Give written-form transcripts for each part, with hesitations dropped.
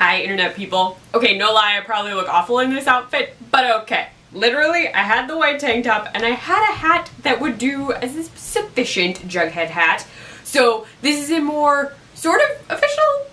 Hi, internet people. Okay, no lie, I probably look awful in this outfit, but okay. Literally, I had the white tank top, and I had a hat that would do as a sufficient Jughead hat. So, this is a more sort of official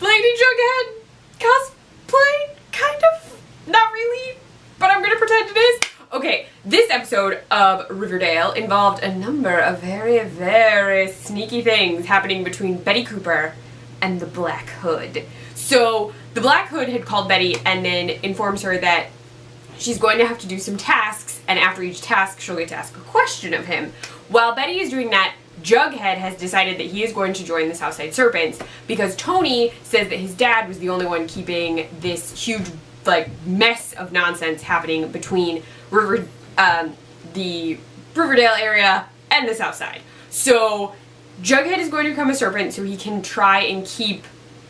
Lady Jughead cosplay, kind of. Not really, but I'm gonna pretend it is. Okay, this episode of Riverdale involved a number of very, very sneaky things happening between Betty Cooper and the Black Hood. So, the Black Hood had called Betty and then informs her that she's going to have to do some tasks, and after each task, she'll get to ask a question of him. While Betty is doing that, Jughead has decided that he is going to join the Southside Serpents because Tony says that his dad was the only one keeping this huge, mess of nonsense happening between the Riverdale area and the Southside. So, Jughead is going to become a serpent so he can try and keep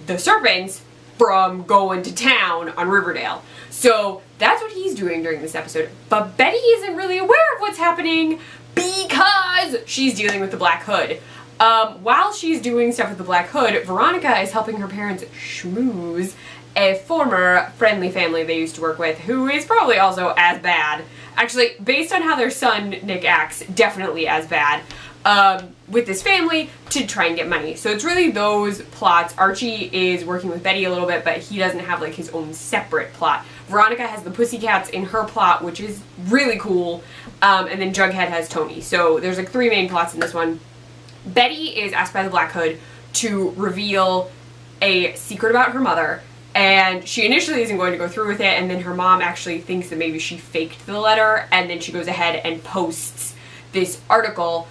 the serpents from going to town on Riverdale. So that's what he's doing during this episode. But Betty isn't really aware of what's happening because she's dealing with the Black Hood. While she's doing stuff with the Black Hood, Veronica is helping her parents schmooze a former friendly family they used to work with who is probably also as bad. Actually, based on how their son, Nick, acts, definitely as bad. With this family to try and get money. So it's really those plots. Archie is working with Betty a little bit, but he doesn't have his own separate plot. Veronica has the Pussycats in her plot, which is really cool. And then Jughead has Tony. So there's three main plots in this one. Betty is asked by the Black Hood to reveal a secret about her mother. And she initially isn't going to go through with it, and then her mom actually thinks that maybe she faked the letter, and then she goes ahead and posts this article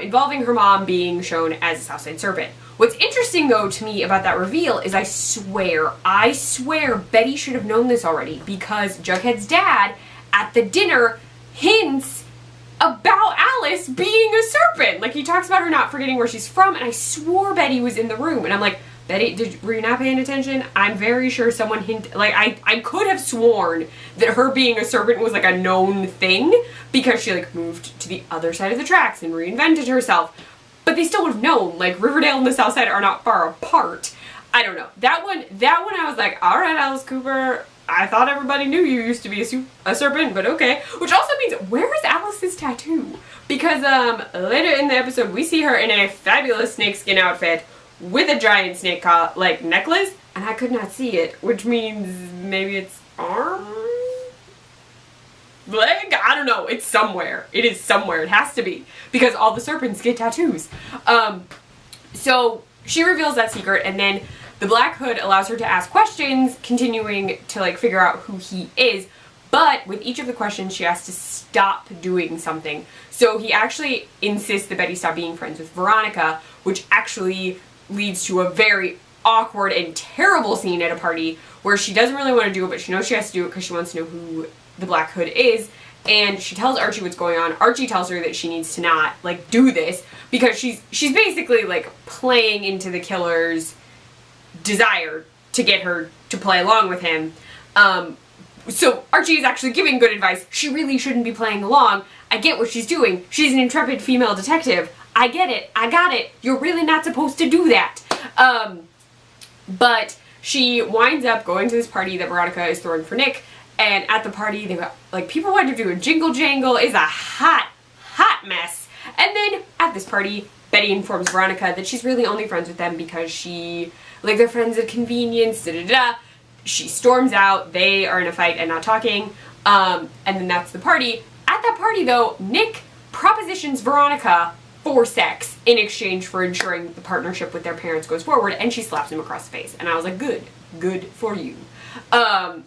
involving her mom being shown as a Southside Serpent. What's interesting, though, to me about that reveal is I swear Betty should have known this already because Jughead's dad at the dinner hints about Alice being a serpent. He talks about her not forgetting where she's from, and I swore Betty was in the room, and I'm like, Betty, were you not paying attention? I'm very sure someone hinted, I could have sworn that her being a serpent was a known thing because she moved to the other side of the tracks and reinvented herself. But they still would have known, Riverdale and the South Side are not far apart. I don't know. That one I was like, alright, Alice Cooper, I thought everybody knew you used to be a serpent, but okay. Which also means, where is Alice's tattoo? Because, later in the episode, we see her in a fabulous snakeskin outfit with a giant snake necklace, and I could not see it, which means maybe it's arm? Leg? I don't know. It's somewhere. It is somewhere. It has to be. Because all the serpents get tattoos. So she reveals that secret, and then the Black Hood allows her to ask questions, continuing to figure out who he is. But with each of the questions, she has to stop doing something. So he actually insists that Betty stop being friends with Veronica, which actually leads to a very awkward and terrible scene at a party where she doesn't really want to do it, but she knows she has to do it because she wants to know who the Black Hood is, and she tells Archie what's going on. Archie tells her that she needs to not, do this because she's basically, playing into the killer's desire to get her to play along with him. So Archie is actually giving good advice. She really shouldn't be playing along. I get what she's doing. She's an intrepid female detective. I get it. I got it. You're really not supposed to do that. But she winds up going to this party that Veronica is throwing for Nick, and at the party, they got, people wanted to do a jingle jangle. It's a hot mess. And then, at this party, Betty informs Veronica that she's really only friends with them because they're friends of convenience, da-da-da. She storms out. They are in a fight and not talking. And then that's the party. At that party, though, Nick propositions Veronica for sex in exchange for ensuring the partnership with their parents goes forward, and she slaps him across the face. And I was like, good for you.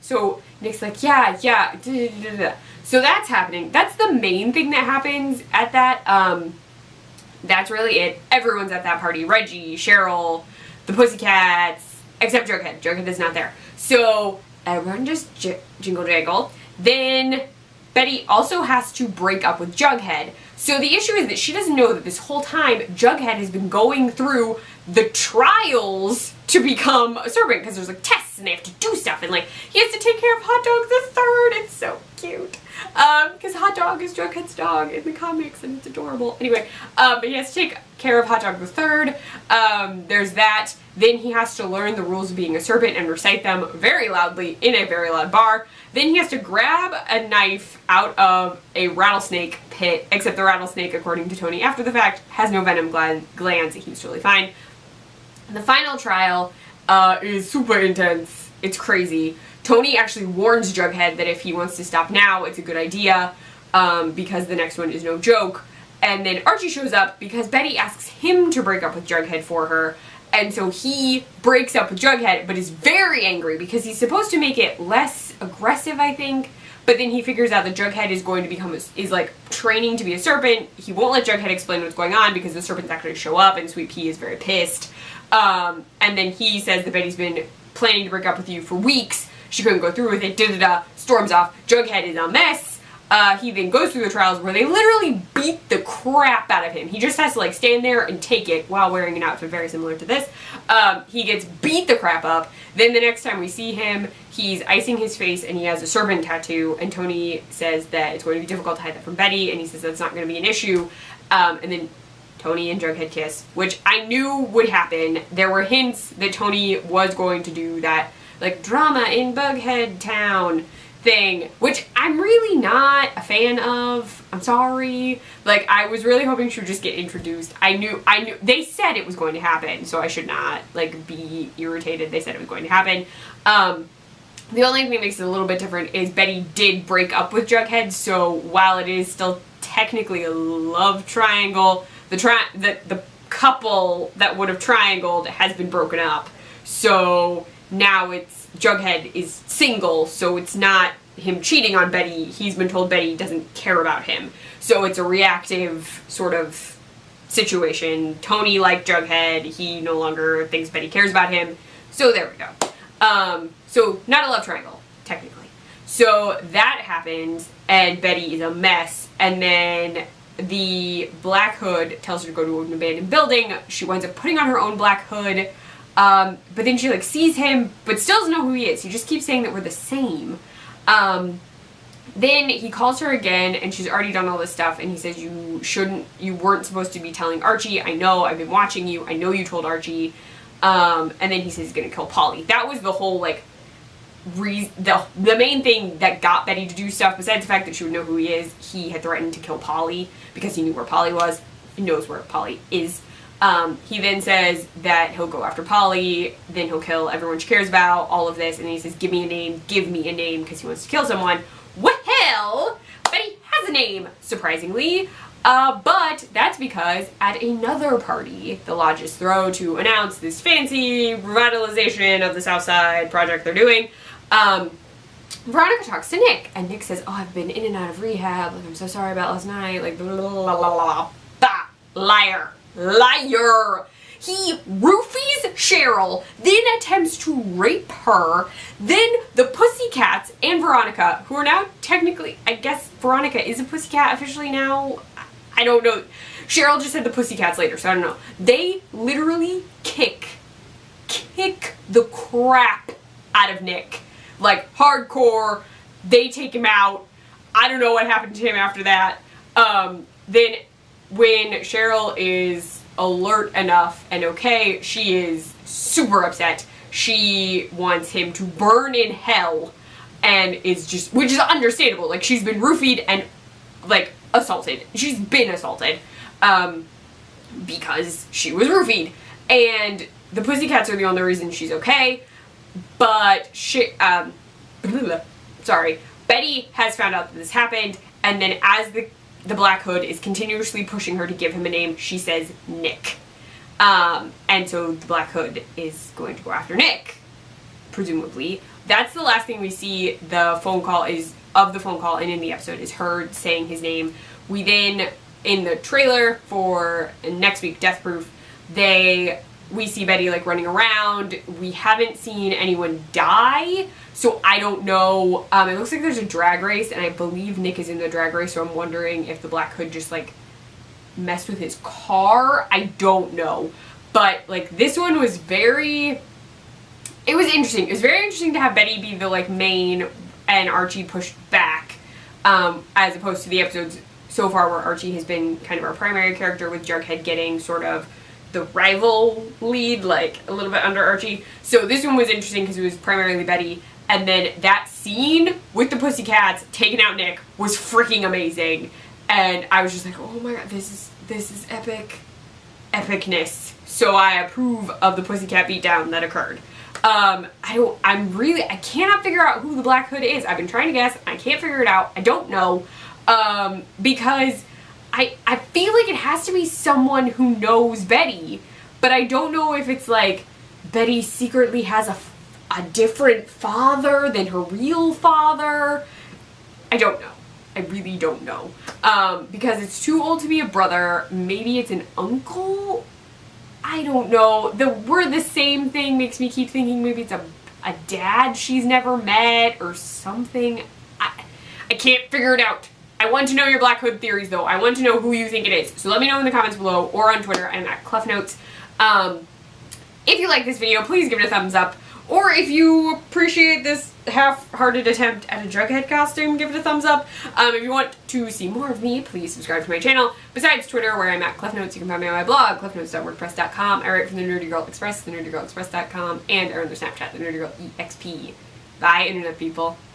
So Nick's like, yeah, da, da, da, da. So that's happening. That's the main thing that happens at that. That's really it. Everyone's at that party. Reggie, Cheryl, the Pussycats, except Jughead. Jughead is not there. So everyone just jingle jangle. Then Betty also has to break up with Jughead. So the issue is that she doesn't know that this whole time Jughead has been going through the trials to become a serpent because there's tests and they have to do stuff, and like he has to take care of Hot Dog the Third. It's so cute. Because Hot Dog is Jughead's dog in the comics and it's adorable. Anyway, but he has to take care of Hot Dog the Third. There's that. Then he has to learn the rules of being a serpent and recite them very loudly in a very loud bar. Then he has to grab a knife out of a rattlesnake pit, except the rattlesnake, according to Tony after the fact, has no venom glands. He was totally fine. The final trial is super intense. It's crazy. Tony actually warns Jughead that if he wants to stop now, it's a good idea, because the next one is no joke. And then Archie shows up because Betty asks him to break up with Jughead for her. And so he breaks up with Jughead, but is very angry because he's supposed to make it less aggressive, I think. But then he figures out that Jughead is going to become, is like training to be a serpent. He won't let Jughead explain what's going on because the serpents actually show up and Sweet Pea is very pissed. And then he says that Betty's been planning to break up with you for weeks. She couldn't go through with it, da-da-da, storms off. Jughead is a mess. He then goes through the trials where they literally beat the crap out of him. He just has to like stand there and take it while wearing an outfit very similar to this. He gets beat the crap up. Then the next time we see him, he's icing his face and he has a serpent tattoo, and Tony says that it's going to be difficult to hide that from Betty, and he says that's not going to be an issue. And then Tony and Jughead kiss, which I knew would happen. There were hints that Tony was going to do that, like, drama in Bughead Town thing, which I'm really not a fan of. I'm sorry. Like, I was really hoping she would just get introduced. I knew, they said it was going to happen, so I should not, like, be irritated. They said it was going to happen. The only thing that makes it a little bit different is Betty did break up with Jughead, so while it is still technically a love triangle, the couple that would have triangled has been broken up. So now it's Jughead is single, so it's not him cheating on Betty. He's been told Betty doesn't care about him. So it's a reactive sort of situation. Tony liked Jughead. He no longer thinks Betty cares about him. So there we go. So not a love triangle, technically. So that happens, and Betty is a mess. And then the Black Hood tells her to go to an abandoned building. She winds up putting on her own Black Hood. But then she like sees him, but still doesn't know who he is. He just keeps saying that we're the same. Then he calls her again, and she's already done all this stuff, and he says, you weren't supposed to be telling Archie. I know, I've been watching you. I know you told Archie. And then he says he's gonna kill Polly. That was the whole, like, the main thing that got Betty to do stuff, besides the fact that she would know who he is. He had threatened to kill Polly because he knew where Polly was. He knows where Polly is. He then says that he'll go after Polly, then he'll kill everyone she cares about, all of this, and then he says, give me a name, because he wants to kill someone. Well, Betty has a name, surprisingly, but that's because at another party the lodges throw to announce this fancy revitalization of the South Side project they're doing, Veronica talks to Nick, and Nick says, oh, I've been in and out of rehab, like, I'm so sorry about last night, like, blah, blah, blah, blah, blah. Bah, liar. Liar! He roofies Cheryl, then attempts to rape her, then the Pussycats and Veronica, who are now technically, I guess Veronica is a Pussycat officially now, I don't know. Cheryl just said the Pussycats later, so I don't know. They literally kick the crap out of Nick. Like, hardcore. They take him out. I don't know what happened to him after that. Then when Cheryl is alert enough and okay, she is super upset. She wants him to burn in hell, and is just, which is understandable. Like, she's been roofied and, like, assaulted. She's been assaulted, because she was roofied. And the Pussycats are the only reason she's okay, but Betty has found out that this happened, and then as the Black Hood is continuously pushing her to give him a name, she says Nick. And so the Black Hood is going to go after Nick, presumably. That's the last thing we see. The phone call is, of the phone call and in the episode, is her saying his name. We then, in the trailer for next week, Death Proof, we see Betty, like, running around. We haven't seen anyone die, so I don't know. It looks like there's a drag race, and I believe Nick is in the drag race, so I'm wondering if the Black Hood just, like, messed with his car. I don't know. But, like, this one was very it was interesting. It was very interesting to have Betty be the, like, main and Archie pushed back, as opposed to the episodes so far where Archie has been kind of our primary character, with Jughead getting sort of the rival lead, like, a little bit under Archie. So this one was interesting because it was primarily Betty, and then that scene with the Pussycats taking out Nick was freaking amazing, and I was just like, oh my god, this is epicness. So I approve of the Pussycat beatdown that occurred. I cannot figure out who the Black Hood is. I've been trying to guess. I can't figure it out. I don't know. Because I feel like it has to be someone who knows Betty, but I don't know if it's like Betty secretly has a different father than her real father. I don't know. I really don't know. Because it's too old to be a brother. Maybe it's an uncle? I don't know. The word the same thing makes me keep thinking maybe it's a dad she's never met or something. I can't figure it out. I want to know your Black Hood theories, though. I want to know who you think it is. So let me know in the comments below or on Twitter. I'm at CleffNotes. If you like this video, please give it a thumbs up. Or if you appreciate this half-hearted attempt at a Jughead costume, give it a thumbs up. If you want to see more of me, please subscribe to my channel. Besides Twitter, where I'm at CleffNotes, you can find me on my blog, cleffnotes.wordpress.com. I write for the Nerdy Girl Express, thenerdygirlexpress.com, and I run their Snapchat, the Nerdy Girl EXP. Bye, Internet people.